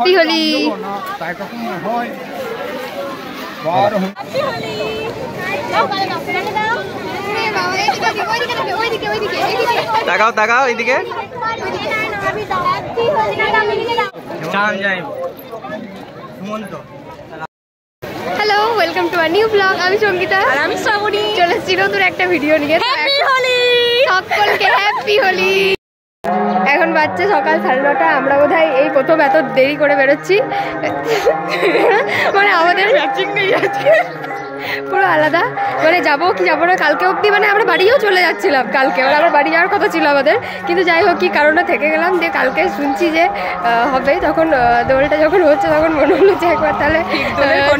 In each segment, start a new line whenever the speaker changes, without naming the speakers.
Happy Holi.
তাকাও তাকাও এইদিকে।
Hello, welcome to our new blog. আমি সঙ্গীতা
আর আমি শ্রাবণী।
চলে এসেছি নতুন একটা ভিডিও নিয়ে।
হ্যাপি হোলি
সকলকে হ্যাপি হোলি। এখন বাজছে সকাল 9:30। আমরা বোধহয় এই প্রথম এত দেরি করে বেরোচ্ছি, মানে আমাদের ম্যাচিং নেই আজকে, পুরো আলাদা। মানে যাবো কি যাবো না কালকে অবধি, মানে আমরা বাড়িও চলে যাচ্ছিলাম কালকে, মানে আমার বাড়ি যাওয়ার কথা ছিল আমাদের, কিন্তু যাই হোক কি কারণে থেকে গেলাম। দিয়ে কালকে শুনছি যে হবে, তখন দোলটা যখন হচ্ছে তখন মনে হলো যে একবার তাহলে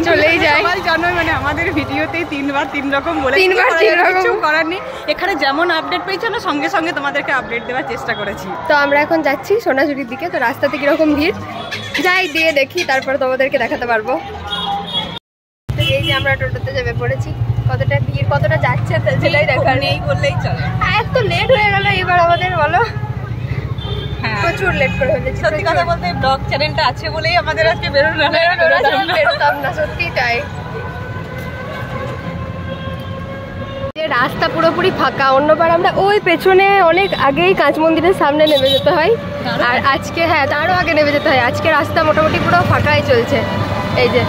চলেই যায়।
জানোই মানে আমাদের ভিডিওতেই 3 বার 3 রকম বলে,
3 বার 3 রকম
কিছু করার নেই। এখানে যেমন আপডেট পেয়েছি আমরা সঙ্গে সঙ্গে তোমাদেরকে আপডেট দেওয়ার চেষ্টা করেছি।
তো আমরা এখন যাচ্ছি সোনাঝুরির দিকে। তো রাস্তাতে কিরকম ভিড় যাই দিয়ে দেখি, তারপর তোমাদেরকে দেখাতে পারবো। এই যে আমরা টোটোতে চেপে পড়েছি, কতটা ভিড় কতটা যাচ্ছে সেটাই দেখার
নেই বললেই চলে।
এত লেট হয়ে গেল এবার আমাদের, বলো। প্রচুর লেট করে ফেলেছি।
সত্যি কথা বলতে ব্লগ চ্যানেলটা আছে বলেই আমাদের আজকে
বেরোতাম না, সত্যি তাই। রাস্তা পুরোপুরি ফাঁকা। অন্যবার আমরা ওই পেছনে অনেক আগেই কাঁচ মন্দিরের সামনে নেমে যেতে হয়, আর আজকে হ্যাঁ তারও আগে নেমে যেতে হয়। আজকে রাস্তা মোটামুটি পুরো ফাঁকাই চলছে। এই যে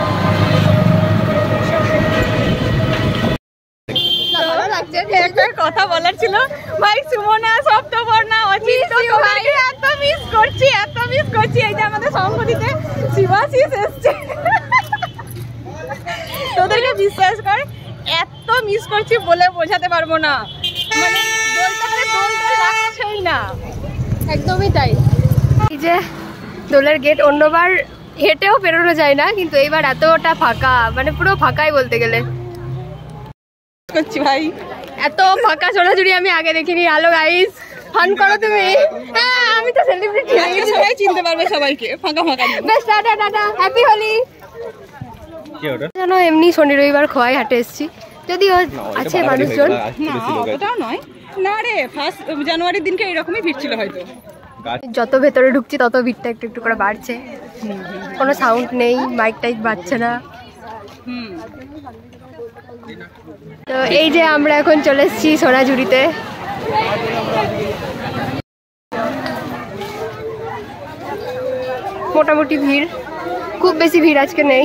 একটা কথা বলার ছিল, ভাই সুমনা, সপ্তবর্ণা, অচিন্ত, তোমাকে এত মিস করছি, এত মিস করছি। এই যে আমাদের সংগঠিতে শিবাশিস এসছে, তোদেরকে বিশ্বাস কর এত মিস করছি বলে বোঝাতে পারবো না। মানে দোলটাতে দোলটা লাগছেই না,
একদমই তাই। এই যে দোলের গেট, অন্যবার হেঁটেও বেরোনো যায় না, কিন্তু এইবার এতটা ফাঁকা, মানে পুরো ফাঁকাই বলতে গেলে।
করছি ভাই,
এত ফাঁকা সোনাঝুরি আমি আগে দেখিনি। হ্যালো গাইস, ফান করো তুমি। হ্যাঁ আমি তো সেলিব্রিটি,
সবাই চিনতে পারবে সবাইকে। ফাঁকা ফাঁকা
বেশ, টাটা টাটা, হ্যাপি হোলি। জানো এমনি শনি রবিবার খোয়াই হাটে এসেছি, যদিও আছে মানুষজন।
না অতটাও নয় না রে, 1 জানুয়ারির দিনকে এরকমই ভিড় ছিল হয়তো।
যত ভেতরে ঢুকছি তত ভিড়টা একটু একটু করে বাড়ছে। কোনো সাউন্ড নেই, মাইক টাইক বাজছে না। তো এই যে আমরা এখন চলে এসেছি সোনাঝুরিতে। মোটামুটি ভিড়, খুব বেশি ভিড় আজকে নেই।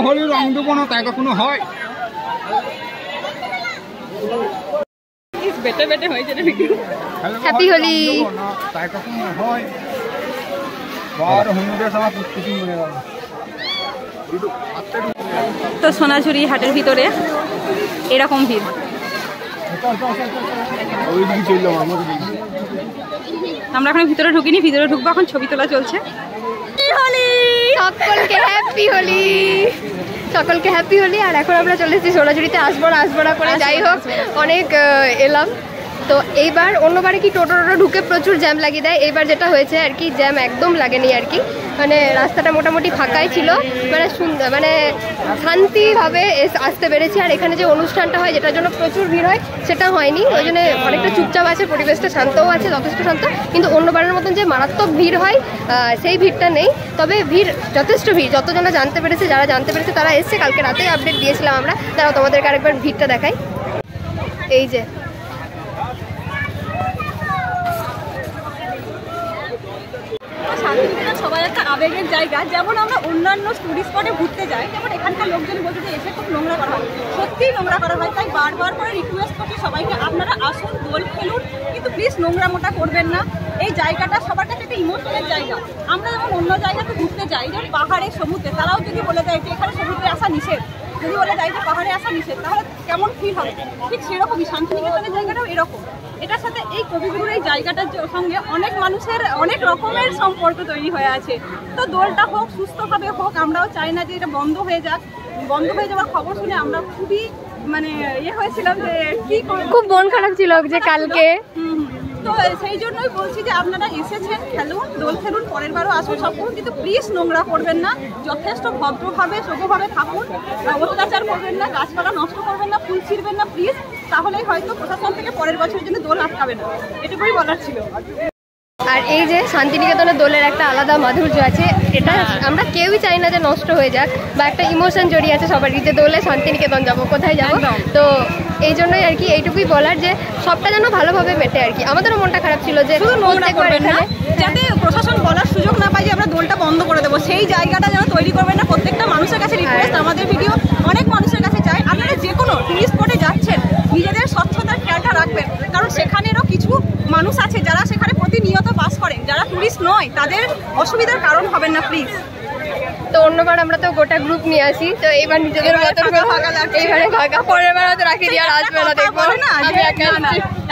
হোলি রং দেবো না, তাই কখনো হয়?
বেটে বেটে হয়েছে রে ভিডিও।
হ্যাপি হোলি।
তাই কখনো হয়? বার হলুদের সময় পুষ্টি মনে গেল।
তো সোনাঝুরি হাটের ভিতরে এরকম ভিড়। আমরা এখন ভিতরে ঢুকিনি, ভিতরে ঢুকবো, এখন ছবি তোলা চলছে।
সকলকে হ্যাপি হোলি, সকলকে হ্যাপি হোলি। আর এখন আমরা চলে এসেছি সোনাঝুরিতে। আসবো না করে যাই হোক অনেক এলাম। তো এইবার অন্যবারে কি টোটো ঢুকে প্রচুর জ্যাম লাগিয়ে দেয়, এইবার যেটা হয়েছে আর কি জ্যাম একদম লাগেনি আর কি। মানে রাস্তাটা মোটামুটি ফাঁকাই ছিল, মানে সুন্দর, মানে শান্তিভাবে আসতে পেরেছি। আর এখানে যে অনুষ্ঠানটা হয় যেটার জন্য প্রচুর ভিড় হয় সেটা হয়নি, ওই জন্য অনেকটা চুপচাপ আছে, পরিবেশটা শান্তও আছে, যথেষ্ট শান্ত। কিন্তু অন্যবারের মতন যে মারাত্মক ভিড় হয় সেই ভিড়টা নেই। তবে ভিড় যথেষ্ট ভিড়, যতজনা জানতে পেরেছে, যারা জানতে পেরেছে তারা এসছে। কালকে রাতেই আপডেট দিয়েছিলাম আমরা, তারা তোমাদেরকে আরেকবার ভিড়টা দেখাই। এই যে
শান্তিনিকেতন সবার একটা আবেগের জায়গা। যেমন আমরা অন্যান্য টুরিস্ট স্পটে ঘুরতে যাই, যেমন এখানকার লোকজন বলতে যে এসে খুব নোংরা করা হয়, সত্যিই নোংরা করা হয়। তাই বারবার করে রিকোয়েস্ট করছি সবাইকে, আপনারা আসুন, দোল খেলুন, কিন্তু প্লিজ নোংরা মোটা করবেন না। এই জায়গাটা সবার কাছে একটা ইমোশনের জায়গা। আমরা যেমন অন্য জায়গাতে ঘুরতে যাই, যেমন পাহাড়ে, সমুদ্রে, তারাও যদি বলে দেয় যে এখানে সমুদ্রে আসা নিষেধ, যদি বলে যায় যে পাহাড়ে আসা নিষেধ, তাহলে কেমন ফিল হবে? ঠিক সেরকমই শান্তিনিকেতনের জায়গাটাও এরকম। এটার সাথে এই কবিগুরুর এই জায়গাটার সঙ্গে অনেক মানুষের অনেক রকমের সম্পর্ক তৈরি হয়ে আছে। তো দোলটা হোক, সুস্থভাবে হোক, আমরাও চাই না যে এটা বন্ধ হয়ে যাক। বন্ধ হয়ে যাওয়ার খবর শুনে আমরা খুবই মানে হয়েছিলাম যে কি,
খুব মন খারাপ ছিল যে কালকে
তো সেই জন্যই বলছি যে আপনারা এসেছেন, খেলুন, দোল খেলুন, পরের বারও আসুন, সব করুন, কিন্তু প্লিজ নোংরা করবেন না, যথেষ্ট ভদ্রভাবে সভ্যভাবে থাকুন, অত্যাচার করবেন না, গাছপালা নষ্ট করবেন না, ফুল ছিঁড়বেন না প্লিজ, তাহলেই হয়তো প্রশাসন থেকে পরের বছরের জন্য দোল আটকাবে না। এটুকুই বলার ছিল।
আর এই যে শান্তিনিকেতনের দোলের একটা আলাদা মাধুর্য আছে, এটা আমরা কেউই চাই না যে নষ্ট হয়ে যাক, বা একটা ইমোশন জড়িয়ে আছে সবারই যে দোলে শান্তিনিকেতন যাবো, কোথায় যাবো। তো এই জন্যই আর কি এইটুকুই বলার যে সবটা যেন ভালোভাবে মেটে আর কি। আমাদেরও মনটা খারাপ ছিল যে
শুধু নোংরা করবেন না, যাতে প্রশাসন বলার সুযোগ না পায় যে আমরা দোলটা বন্ধ করে দেবো, সেই জায়গাটা যেন তৈরি করবেন না। প্রত্যেকটা মানুষের কাছে রিকোয়েস্ট, আমাদের ভিডিও অনেক মানুষের কাছে চাই, আপনারা যে কোনো টুরিস্ট স্পটে যাচ্ছেন নিজেদের স্বচ্ছতার খেয়ালটা রাখবেন, কারণ সেখানেরও কিছু মানুষ আছে যারা সেখানে প্রতিনিয়ত বাস করেন, যারা টুরিস্ট নয়, তাদের অসুবিধার কারণ হবেন না প্লিজ।
তো অন্যবার আমরা তো গোটা গ্রুপ নিয়ে আসি, তো এইবার নিজেদের মতো এইবারে ভাগা, পরের বার হয়তো রাখি দিয়ে আর আসবে না, দেখবো না।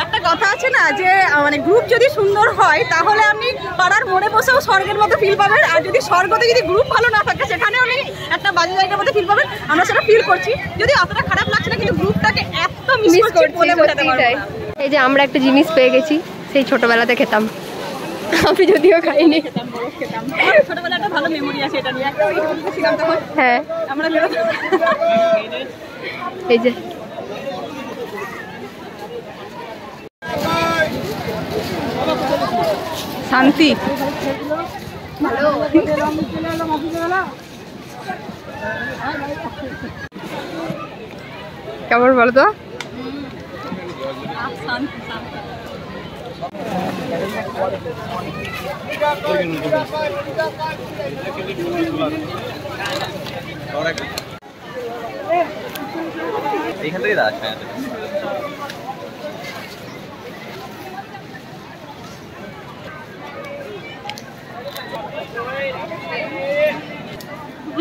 একটা কথা আছে না যে মানে গ্রুপ যদি সুন্দর হয় তাহলে আপনি পাড়ার মোড়ে বসেও স্বর্গের মতো ফিল পাবেন, আর যদি স্বর্গতে যদি গ্রুপ ভালো না থাকে সেখানেও আপনি একটা বাজে জায়গার মধ্যে ফিল পাবেন। আমরা সেটা ফিল করছি, যদি অতটা খারাপ লাগছে না, কিন্তু গ্রুপটাকে এত মিস করছি বলে বোঝাতে পারবো না।
এই যে আমরা একটা জিনিস পেয়ে গেছি, সেই ছোটবেলাতে খেতাম, আমি যদিও খাইনি।
ছোটবেলা একটা ভালো মেমোরি আছে এটা নিয়ে, একটা ছিলাম তখন।
হ্যাঁ,
আমরা
এই যে
শান্তি
কেমন বলো তো?
এইখান থেকে দাঁড়াচ্ছে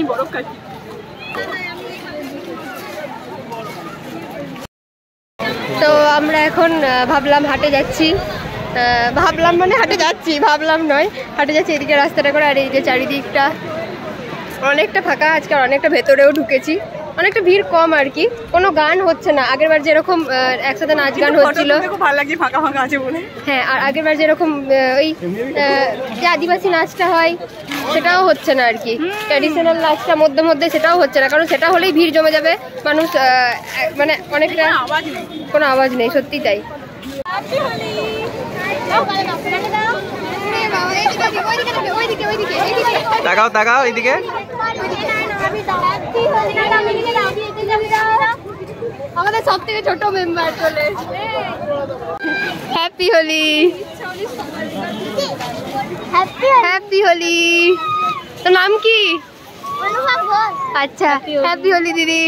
বরফ খাচ্ছি।
তো আমরা এখন ভাবলাম হাটে যাচ্ছি, ভাবলাম মানে হাটে যাচ্ছি, ভাবলাম নয়, হাটে যাচ্ছি এদিকে রাস্তাটা করে। আর এই যে চারিদিকটা অনেকটা ফাঁকা, আজকে অনেকটা ভেতরেও ঢুকেছি, অনেকটা ভিড় কম আর কি, কোনো গান হচ্ছে না। আগেরবার যেরকম একসাথে নাচ গান হচ্ছিল,
খুব ভালো লাগছে ফাঁকা ফাঁকা আছে বলে।
হ্যাঁ, আর আগেরবার যেরকম ওই যে আদিবাসী নাচটা হয় সেটাও হচ্ছে না আর কি, ট্র্যাডিশনাল নাচটা মধ্যে মধ্যে সেটাও হচ্ছে না, কারণ সেটা হলেই ভিড় জমে যাবে, মানুষ মানে অনেকটা কোনো আওয়াজ নেই, সত্যি তাই।
তাকাও তাকাও এইদিকে।
আমাদের সব থেকে ছোট মেম্বার চলে এসেছে। Happy Holi, happy Holi. তোর নাম কি? আচ্ছা, হ্যাপি হোলি দিদি।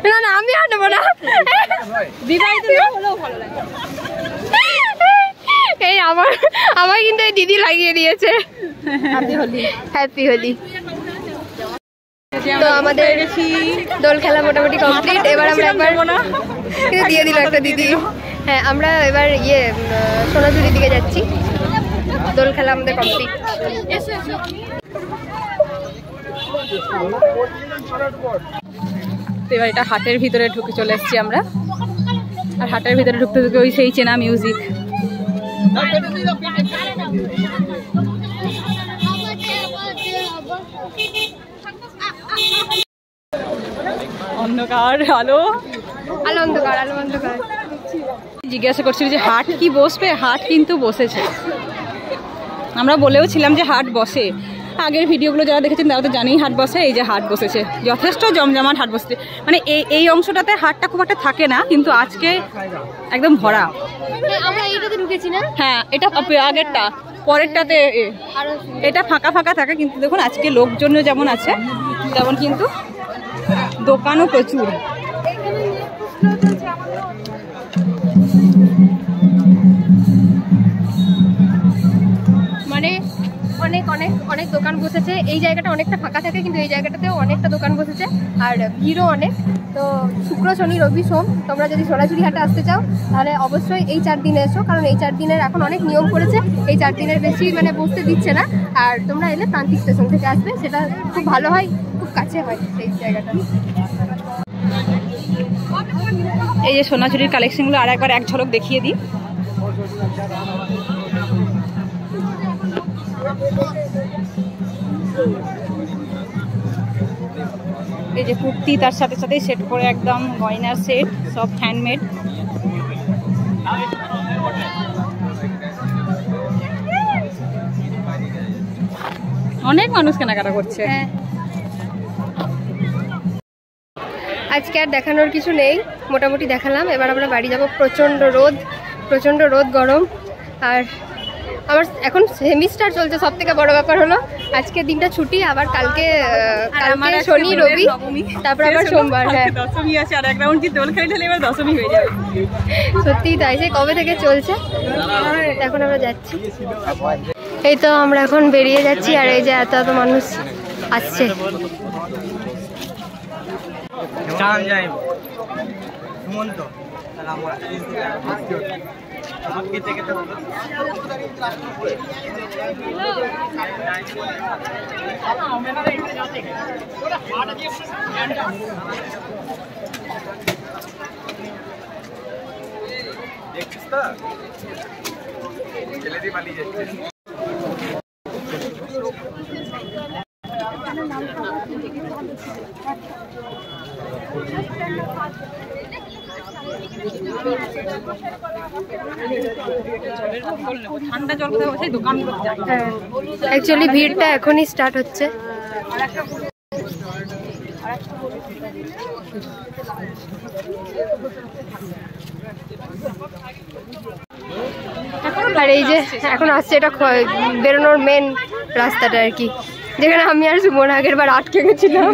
না না, আমি আর নেবো না, এই আমার কিন্তু এই দিদি লাগিয়ে দিয়েছে। Happy Holi, happy Holi. তো আমাদের দোল খেলা মোটামুটি কমপ্লিট। এবার আমরা একবার কিন্তু দিয়ে দিল একটা দিদি। হ্যাঁ, আমরা এবার সোনাঝুরির দিকে যাচ্ছি। দোল খেলা আমাদের কমপ্লিট।
এবার এটা হাটের ভিতরে ঢুকে চলে এসেছি আমরা, আর হাটের ভিতরে ঢুকতে ঢুকে ওই সেই চেনা মিউজিক। অন্ধকার আলো,
আলো অন্ধকার, আলো অন্ধকার।
জিজ্ঞাসা করছিল যে হাট কি বসবে, হাট কিন্তু বসেছে। আমরা বলেও ছিলাম যে হাট বসে, আগের ভিডিওগুলো যারা দেখেছেন তারা তো জানেই হাট বসে। এই যে হাট বসেছে, যথেষ্ট জমজমাট হাট বসেছে। মানে এই অংশটাতে হাটটা খুব একটা থাকে না, কিন্তু আজকে একদম ভরা।
আমরা এইটাতে ঢুকেছি না?
হ্যাঁ, এটা আগেরটা, পরেরটাতে এটা ফাঁকা ফাঁকা থাকে, কিন্তু দেখুন আজকে লোকজন যেমন আছে তেমন কিন্তু দোকানও প্রচুর।
মানে অনেক অনেক অনেক দোকান বসেছে। এই জায়গাটা অনেকটা ফাঁকা থাকে, কিন্তু এই জায়গাটাতেও অনেকটা দোকান বসেছে আর ভিড়ও অনেক। তো শুক্র, শনি, রবি, সোম তোমরা যদি সোনাঝুরি হাটে আসতে চাও তাহলে অবশ্যই এই 4 দিনে এসো, কারণ এই 4 দিনের এখন অনেক নিয়ম করেছে, এই 4 দিনের বেশি মানে বসতে দিচ্ছে না। আর তোমরা এলে প্রান্তিক স্টেশন থেকে আসবে, সেটা খুব ভালো হয়, খুব কাছে হয় সেই জায়গাটা।
এই যে সোনাঝুরির কালেকশনগুলো আর একবার এক ঝলক দেখিয়ে দিই। এই যে কুর্তি, তার সাথে সাথে সেট করে একদম গয়নার সেট, সব হ্যান্ডমেড। অনেক মানুষ কেনাকাটা করছে।
হ্যাঁ, আজকে আর দেখানোর কিছু নেই, মোটামুটি দেখালাম। এবার আমরা বাড়ি যাব। প্রচণ্ড রোদ, গরম। আর আমার এখন সেমিস্টার চলছে, সব থেকে বড় ব্যাপার হলো আজকে দিনটা ছুটি, আবার কালকে শনি, রবি, তারপর আবার সোমবার। হ্যাঁ,
দশমী আছে, আর এক রাউন্ড কি দোল খেলে ঢেলে এবার দশমী হয়ে যাবে।
সত্যিই তাই, সে কবে থেকে চলছে। এখন আমরা যাচ্ছি, এই তো আমরা এখন বেরিয়ে যাচ্ছি। আর এই যে এত এত মানুষ আসছে।
দেখছিস তো ছেলেটি পালিয়ে যাচ্ছে।
ঠান্ডা জল কোথায় দোকানগুলো যায়।
হ্যাঁ, অ্যাকচুয়ালি ভিড়টা এখনই স্টার্ট হচ্ছে। আর এই যে এখন আসছে, এটা বেরোনোর মেন রাস্তাটা আর কি, যেখানে আমি আর সুমন আগের বার আটকে গেছিলাম।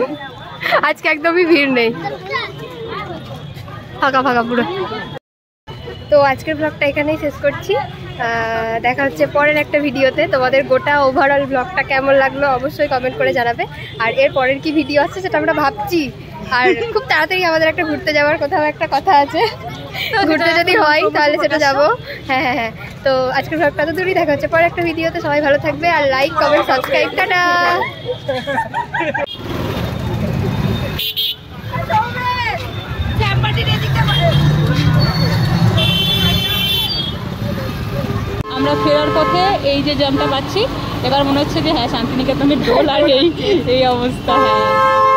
আজকে একদমই ভিড় নেই, ফাঁকা ফাঁকা পুরো। তো আজকের ব্লগটা এখানেই শেষ করছি। দেখা হচ্ছে পরের একটা ভিডিওতে। তোমাদের গোটা ওভারঅল ব্লগটা কেমন লাগলো অবশ্যই কমেন্ট করে জানাবে। আর এর পরের কি ভিডিও আছে সেটা আমরা ভাবছি। আর খুব তাড়াতাড়ি আমাদের একটা ঘুরতে যাওয়ার কোথাও একটা কথা আছে, ঘুরতে যদি হয় তাহলে সেটা যাবো। হ্যাঁ হ্যাঁ হ্যাঁ, তো আজকের ব্লগটা তো দূরই। দেখা হচ্ছে পরে একটা ভিডিওতে। সবাই ভালো থাকবে, আর লাইক, কমেন্ট, সাবস্ক্রাইব। টাটা।
আমরা ফেরার পথে এই যে জ্যামটা পাচ্ছি, এবার মনে হচ্ছে যে হ্যাঁ শান্তিনিকেতনের দোল, আর এই অবস্থা। হ্যাঁ।